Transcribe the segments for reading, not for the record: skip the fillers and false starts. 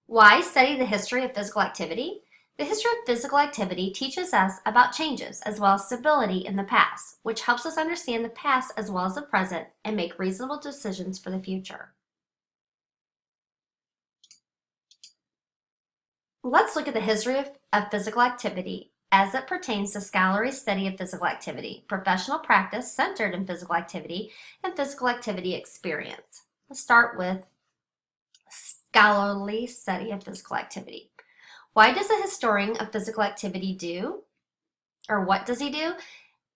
Why study the history of physical activity? The history of physical activity teaches us about changes as well as stability in the past, which helps us understand the past as well as the present and make reasonable decisions for the future. Let's look at the history of physical activity as it pertains to scholarly study of physical activity, professional practice centered in physical activity, and physical activity experience. Let's start with scholarly study of physical activity. Why does a historian of physical activity do, or what does he do,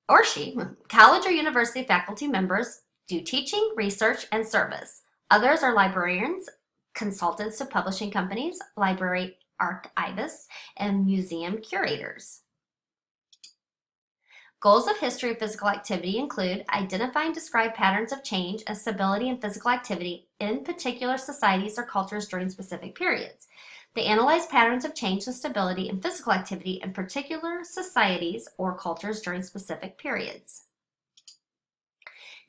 or she? College or university faculty members do teaching, research, and service. Others are librarians, consultants to publishing companies, library archivists, and museum curators. Goals of history of physical activity include identify and describe patterns of change and stability in physical activity in particular societies or cultures during specific periods. They analyze patterns of change and stability in physical activity in particular societies or cultures during specific periods.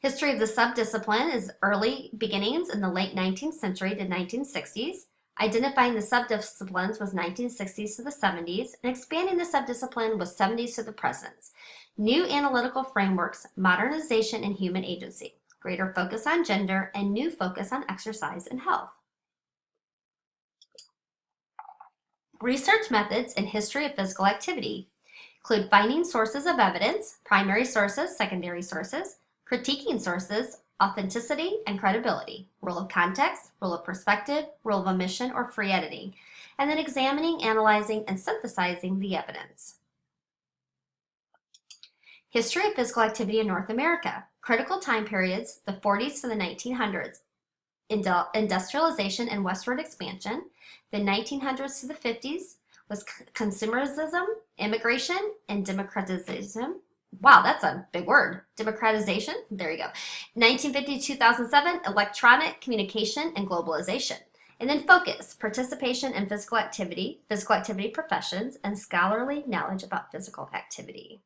History of the subdiscipline is early beginnings in the late 19th century to 1960s. Identifying the subdisciplines was 1960s to the 70s, and expanding the subdiscipline was 70s to the present. New analytical frameworks, modernization and human agency, greater focus on gender, and new focus on exercise and health. Research methods in history of physical activity include finding sources of evidence, primary sources, secondary sources, critiquing sources, authenticity, and credibility, rule of context, rule of perspective, rule of omission or free editing, and then examining, analyzing, and synthesizing the evidence. History of physical activity in North America. Critical time periods, the 40s to the 1900s. Industrialization and westward expansion. The 1900s to the 50s was consumerism, immigration, and democratization. Wow, that's a big word. Democratization. There you go. 1950 to 2007, electronic communication and globalization. And then focus, participation in physical activity professions, and scholarly knowledge about physical activity.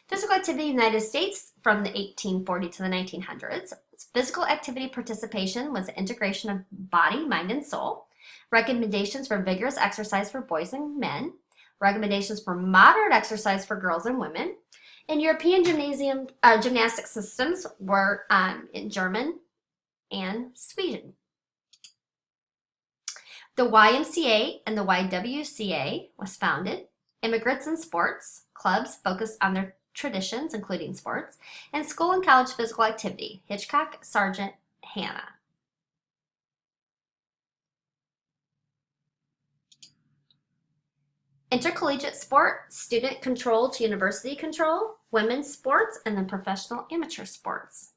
Physical activity in the United States from the 1840 to the 1900s. Physical activity participation was the integration of body, mind, and soul. Recommendations for vigorous exercise for boys and men. Recommendations for moderate exercise for girls and women. And European gymnastic systems were in German and Sweden. The YMCA and the YWCA was founded. Immigrants in sports. Clubs focused on their traditions, including sports, and school and college physical activity, Hitchcock, Sargent, Hanna. Intercollegiate sport, student control to university control, women's sports, and then professional amateur sports.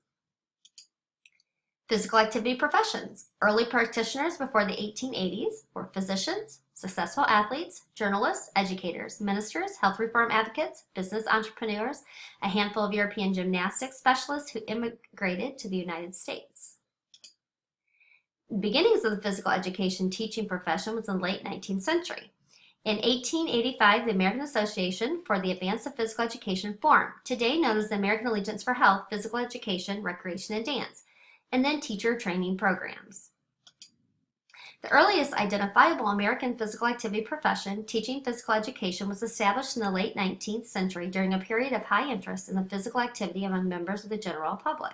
Physical activity professions. Early practitioners before the 1880s were physicians, successful athletes, journalists, educators, ministers, health reform advocates, business entrepreneurs, a handful of European gymnastics specialists who immigrated to the United States. Beginnings of the physical education teaching profession was in the late 19th century. In 1885, the American Association for the Advance of Physical Education formed, today known as the American Alliance for Health, Physical Education, Recreation, and Dance, and then teacher training programs. The earliest identifiable American physical activity profession, teaching physical education, was established in the late 19th century during a period of high interest in the physical activity among members of the general public.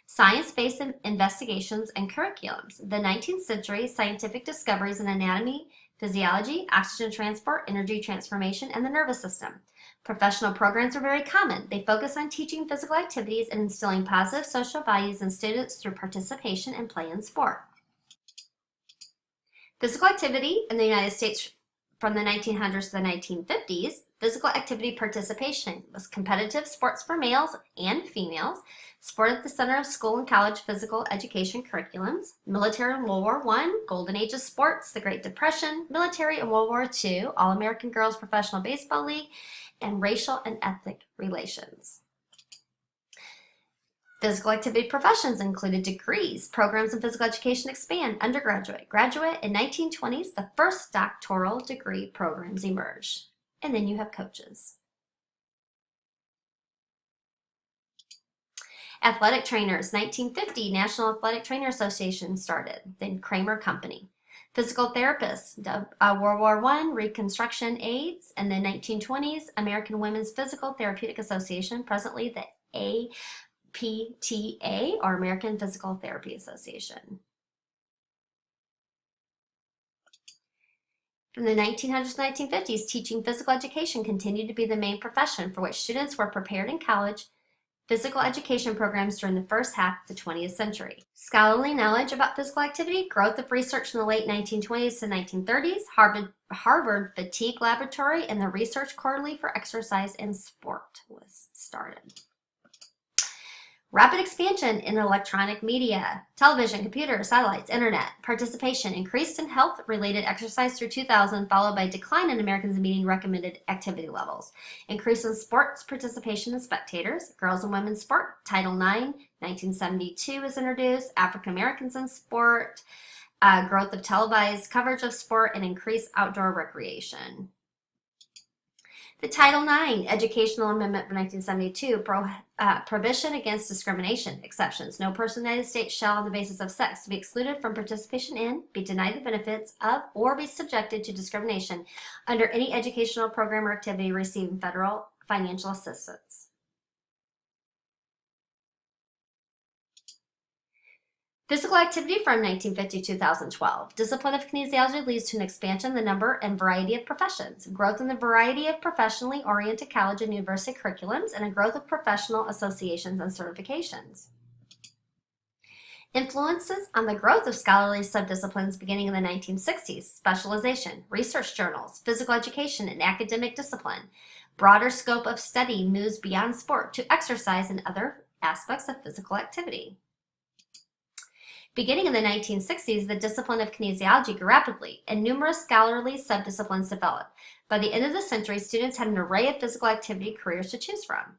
Science-based investigations and curriculums. The 19th century scientific discoveries in anatomy, physiology, oxygen transport, energy transformation, and the nervous system. Professional programs are very common. They focus on teaching physical activities and instilling positive social values in students through participation in play and sport. Physical activity in the United States from the 1900s to the 1950s, physical activity participation was competitive sports for males and females, sport at the center of school and college physical education curriculums, military in World War I, golden age of sports, the Great Depression, military in World War II, All-American Girls Professional Baseball League, and racial and ethnic relations. Physical activity professions included degrees. Programs in physical education expand, undergraduate, graduate. In 1920s, the first doctoral degree programs emerged. And then you have coaches. Athletic trainers, 1950, National Athletic Trainer Association started, then Kramer Company. Physical therapists, World War I, Reconstruction AIDS, and then 1920s, American Women's Physical Therapeutic Association, presently the APTA, or American Physical Therapy Association. From the 1900s to 1950s, teaching physical education continued to be the main profession for which students were prepared in college physical education programs during the first half of the 20th century. Scholarly knowledge about physical activity, growth of research in the late 1920s to 1930s, Harvard Fatigue Laboratory, and the Research Quarterly for Exercise and Sport was started. Rapid expansion in electronic media, television, computer, satellites, internet. Participation increased in health-related exercise through 2000, followed by decline in Americans meeting recommended activity levels. Increase in sports participation in spectators. Girls and women's sport. Title IX, 1972 is introduced. African Americans in sport. Growth of televised coverage of sport and increased outdoor recreation. The Title IX Educational Amendment for 1972, prohibition against discrimination, exceptions. No person in the United States shall, on the basis of sex, be excluded from participation in, be denied the benefits of, or be subjected to discrimination under any educational program or activity receiving federal financial assistance. Physical activity from 1950 to 2012. Discipline of kinesiology leads to an expansion in the number and variety of professions, growth in the variety of professionally oriented college and university curriculums, and a growth of professional associations and certifications. Influences on the growth of scholarly subdisciplines beginning in the 1960s, specialization, research journals, physical education, and academic discipline. Broader scope of study moves beyond sport to exercise and other aspects of physical activity. Beginning in the 1960s, the discipline of kinesiology grew rapidly, and numerous scholarly subdisciplines developed. By the end of the century, students had an array of physical activity careers to choose from.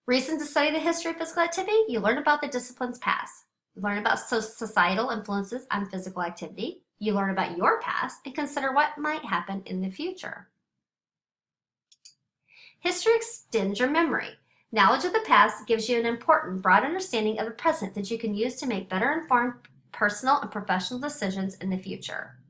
Reason to study the history of physical activity? You learn about the discipline's past. You learn about societal influences on physical activity. You learn about your past and consider what might happen in the future. History extends your memory. Knowledge of the past gives you an important, broad understanding of the present that you can use to make better informed personal and professional decisions in the future.